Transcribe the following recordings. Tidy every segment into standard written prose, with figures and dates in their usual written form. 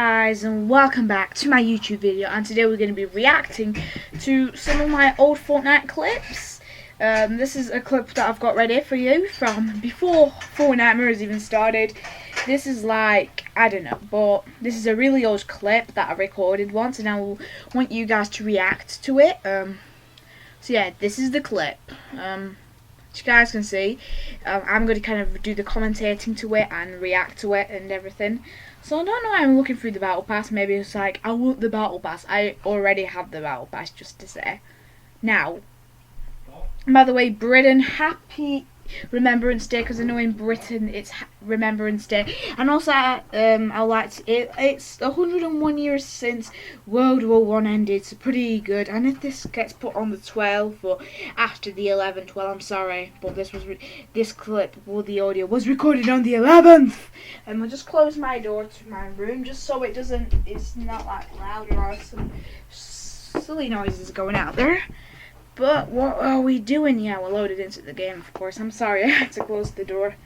guys, and welcome back to my YouTube video, and today we're going to be reacting to some of my old Fortnite clips. This is a clip that I've got ready for you from before Fortnite mirrors even started. This is like, I don't know, but this is a really old clip that I recorded once, and I want you guys to react to it. So yeah, this is the clip. As you guys can see, I'm going to kind of do the commentating to it and react to it and everything. So I don't know why I'm looking through the battle pass. Maybe it's like, I want the battle pass. I already have the battle pass, just to say. Now, by the way, Britain, happy Remembrance Day, because I know in Britain it's Remembrance Day. And also, I like to, it's 101 years since World War One ended, so pretty good. And if this gets put on the 12th or after the 11th, well, I'm sorry, but this clip, well, the audio was recorded on the 11th. And I'll just close my door to my room just so it's not like loud or some silly noises going out there. But what are we doing? Yeah, we're loaded into the game, of course. I'm sorry, I had to close the door.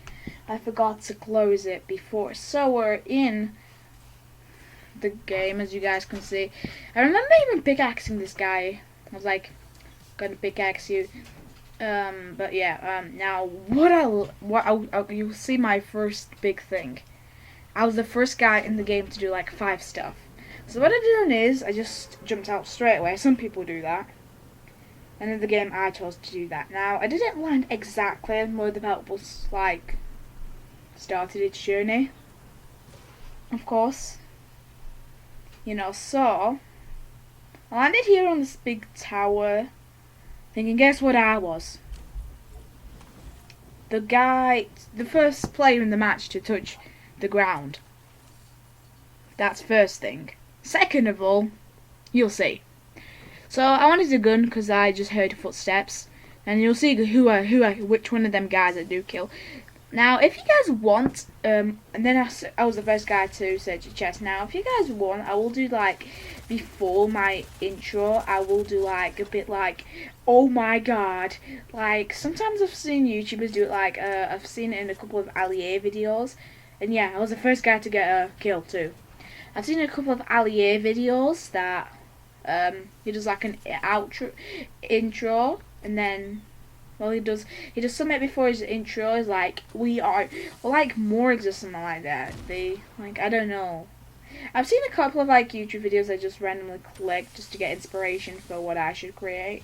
I forgot to close it before. So we're in the game, as you guys can see. I remember even pickaxing this guy. I was like, gonna pickaxe you. But yeah, now you'll see my first big thing. I was the first guy in the game to do like 5 stuff. So what I did is I just jumped out straight away. Some people do that. And in the game, I chose to do that. Now, I didn't land exactly where the belt was, like, started its journey. Of course. You know, so I landed here on this big tower, thinking, guess what I was? The first player in the match to touch the ground. That's first thing. Second of all, you'll see. So I wanted a gun because I just heard footsteps, and you'll see which one of them guys I do kill. Now, if you guys want, and then I was the first guy to search your chest. Now, if you guys want, I will do like before my intro. I will do like a bit like, oh my god, like sometimes I've seen YouTubers do it. Like I've seen it in a couple of Allier videos, and yeah, I was the first guy to get a kill too. I've seen a couple of Allier videos that. He does like an intro, and then, well, he does something before his intro. Is like like Morgs or something like that. I don't know. I've seen a couple of like YouTube videos I just randomly click just to get inspiration for what I should create.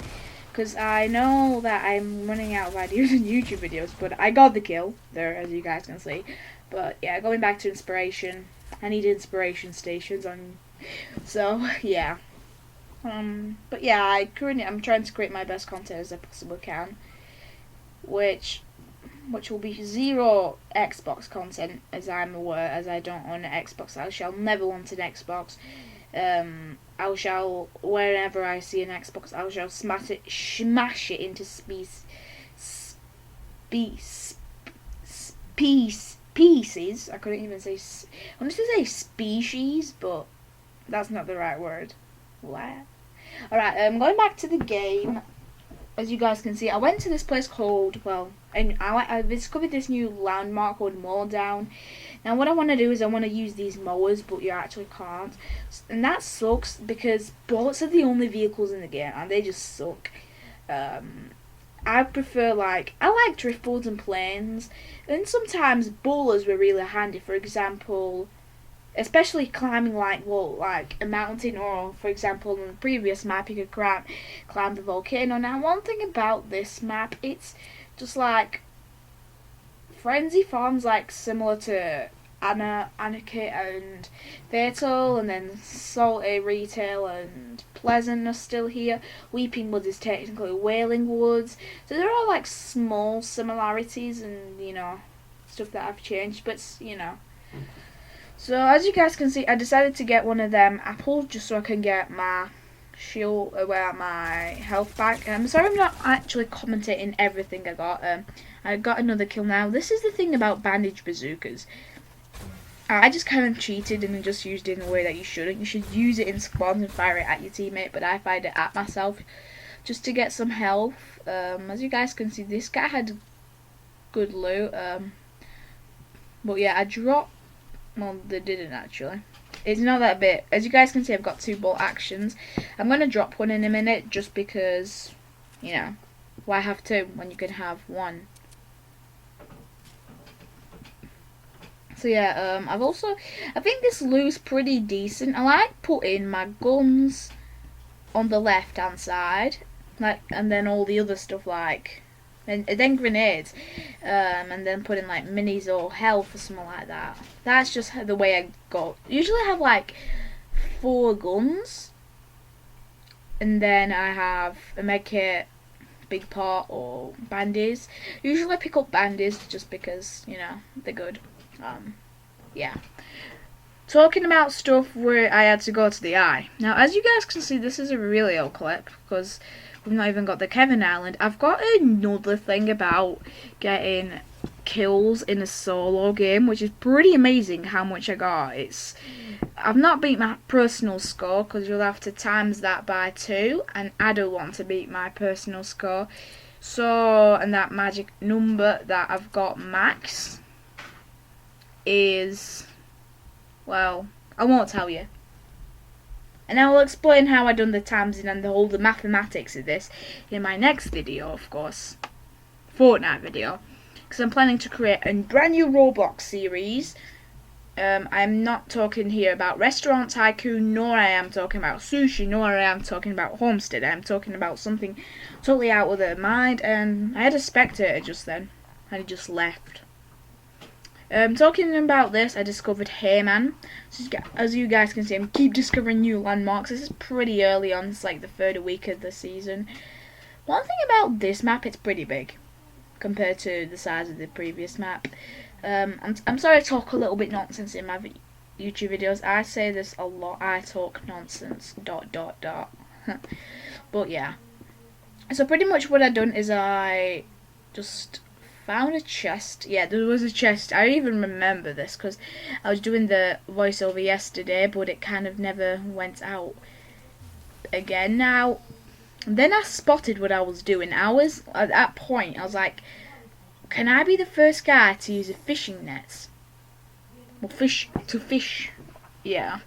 Because I know that I'm running out of ideas in YouTube videos, but I got the kill there, as you guys can see. But yeah, going back to inspiration, I need inspiration stations on. So yeah. But yeah, I'm trying to create my best content as I possibly can, which will be 0 Xbox content, as I'm aware, as I don't own an Xbox. I shall never want an Xbox. I shall, whenever I see an Xbox, I shall smash it into pieces. I couldn't even say. I wanted to say species, but that's not the right word. What? Alright, going back to the game, as you guys can see, I went to this place called, and I discovered this new landmark called Mow Down. Now what I want to do is I want to use these mowers, but you actually can't. And that sucks, because bullets are the only vehicles in the game, and they just suck. I prefer, I like drift boards and planes, and sometimes bowlers were really handy. For example, especially climbing like a mountain, or for example in the previous map you could climb the volcano. Now one thing about this map, it's just like Frenzy Farms, like similar to Anarchy and Fatal, and then Salty Retail and Pleasant are still here. Weeping Woods is technically Wailing Woods, so there are like small similarities and, you know, stuff that I've changed, but you know. So as you guys can see, I decided to get one of them apples just so I can get my shield, my health back. I'm sorry I'm not actually commentating everything I got. I got another kill now. This is the thing about bandage bazookas. I just kind of cheated and just used it in a way that you shouldn't. You should use it in squads and fire it at your teammate, but I fired it at myself just to get some health. As you guys can see, this guy had good loot. But yeah, I dropped. Well, they didn't actually. It's not that bit. As you guys can see, I've got 2 bolt actions. I'm going to drop one in a minute just because, you know, why have 2 when you can have 1? So yeah, I think this loo's pretty decent. I like putting my guns on the left hand side, like, and then all the other stuff, like, and then grenades, and then putting like minis or health or something like that. That's just the way I go. Usually I have like 4 guns, and then I have a med kit, big pot, or bandies. Usually I pick up bandies just because, you know, they're good. Yeah. Talking about stuff where I had to go to the eye. Now, as you guys can see, this is a really old clip because we've not even got the Kevin Island. I've got another thing about getting kills in a solo game, which is pretty amazing how much I got. I've not beat my personal score because you'll have to times that by 2, and I don't want to beat my personal score. So, and that magic number that I've got max is, well, I won't tell you. And I will explain how I done the timesing and all the mathematics of this in my next video, of course. Fortnite video. Because I'm planning to create a brand new Roblox series. I'm not talking here about Restaurant Tycoon, nor I am talking about sushi, nor I am talking about Homestead. I'm talking about something totally out of their mind. And I had a spectator just then, and he just left. Talking about this, I discovered Heyman. So as you guys can see, I keep discovering new landmarks. This is pretty early on. It's like the 3rd week of the season. One thing about this map, it's pretty big compared to the size of the previous map. I'm sorry I talk a little bit nonsense in my YouTube videos. I say this a lot. I talk nonsense. ... But yeah. So pretty much what I done is I just found a chest. Yeah, there was a chest. I even remember this because I was doing the voiceover yesterday, but it kind of never went out again. Now, then I spotted what I was doing. I was, at that point, I was like, can I be the first guy to use a fishing net? Well, to fish. Yeah.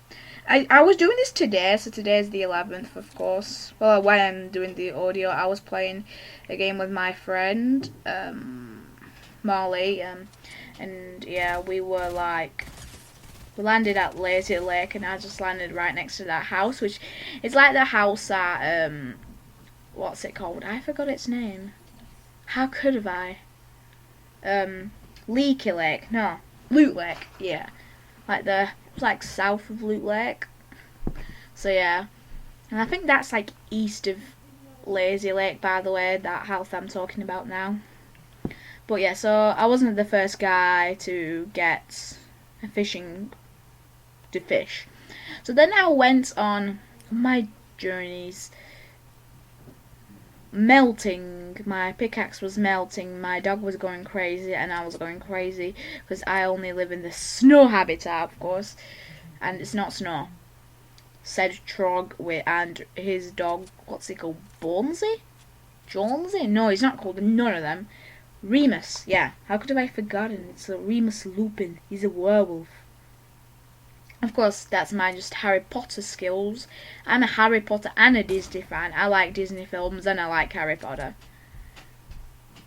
I was doing this today, so today is the 11th, of course. Well, when I'm doing the audio, I was playing a game with my friend, Molly, and yeah, we landed at Lazy Lake, and I just landed right next to that house, which is like the house at, what's it called? I forgot its name. How could have I? Leaky Lake, no, Loot Lake, yeah. It's like south of Loot Lake. So yeah. And I think that's like east of Lazy Lake, by the way, that house I'm talking about now. But yeah, so I wasn't the first guy to get a to fish. So then I went on my journeys, melting. My pickaxe was melting, my dog was going crazy, and I was going crazy because I only live in the snow habitat, of course, and it's not snow. Said Trog and his dog, what's he called? Bonesy? Jonesy? No, he's not called none of them. Remus, yeah. How could have I forgotten? It's a Remus Lupin. He's a werewolf. Of course, that's my just Harry Potter skills. I'm a Harry Potter and a Disney fan. I like Disney films and I like Harry Potter.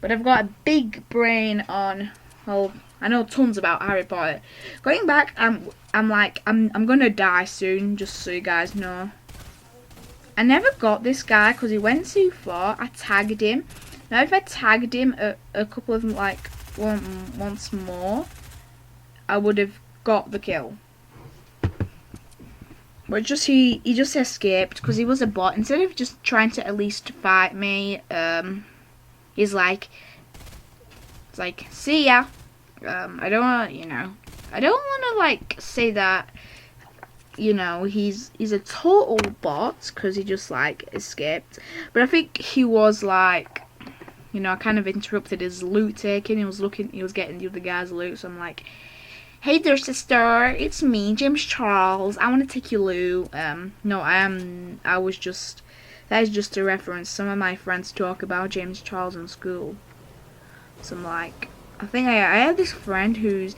But I've got a big brain on, well, I know tons about Harry Potter. Going back, I'm gonna die soon, just so you guys know. I never got this guy because he went too far. I tagged him. Now if I tagged him a couple of once more, I would have got the kill. But he just escaped because he was a bot. Instead of just trying to at least fight me, he's like, it's like, see ya. I don't want, I don't want to like say that, he's a total bot because he just like escaped. But I think he was like, I kind of interrupted his loot taking. He was getting the other guy's loot. So I'm like, hey there, sister, it's me, James Charles. I want to take your loot. No, that is just a reference. Some of my friends talk about James Charles in school. So I'm like, I think I had this friend who's,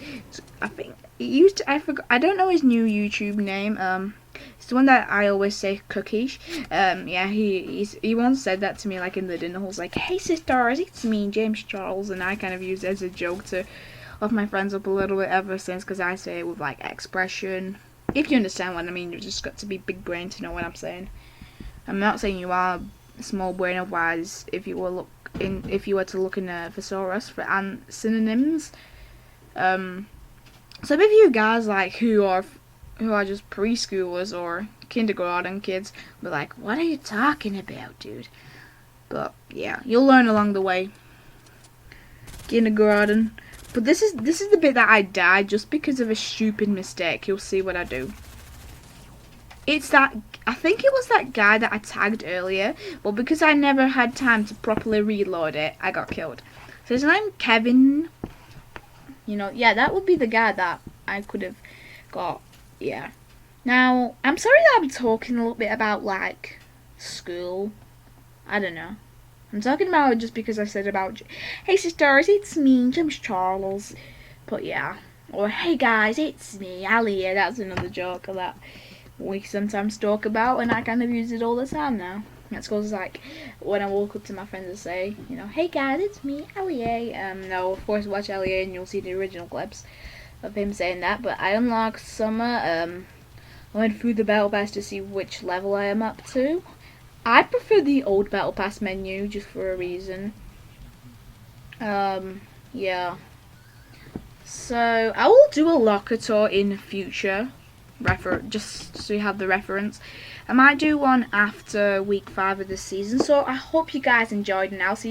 I don't know his new YouTube name. It's the one that I always say, Cookies. Yeah, he once said that to me, like in the dinner halls, like, "Hey sisters, it's me, James Charles," and I kind of use it as a joke to off my friends up a little bit ever since, because I say it with like expression. If you understand what I mean, you've just got to be big brain to know what I'm saying. I'm not saying you are small brain, otherwise if you were to look in a thesaurus for synonyms. Some of you guys like who are just preschoolers or kindergarten kids be like, "What are you talking about, dude?" But yeah, you'll learn along the way. Kindergarten. But this is the bit that I died just because of a stupid mistake. You'll see what I do. It's that, I think it was that guy that I tagged earlier, but because I never had time to properly reload it, I got killed. So his name Kevin. You know, yeah, that would be the guy that I could have got. Yeah. Now, I'm sorry that I'm talking a little bit about like school. I don't know. I'm talking about it just because I said about, "Hey sisters, it's me, James Charles." But yeah. Or, "Hey guys, it's me, Ali." Yeah, that's another joke that we sometimes talk about, and I kind of use it all the time now. That's because, like, when I walk up to my friends and say, you know, "Hey guys, it's me, Ali." No, of course, watch Ali and you'll see the original clips of him saying that. But I unlocked Summer. I went through the Battle Pass to see which level I am up to. I prefer the old Battle Pass menu just for a reason. Yeah. So, I will do a locker tour in the future. Just so you have the reference. I might do one after week 5 of this season. So, I hope you guys enjoyed, and I'll see you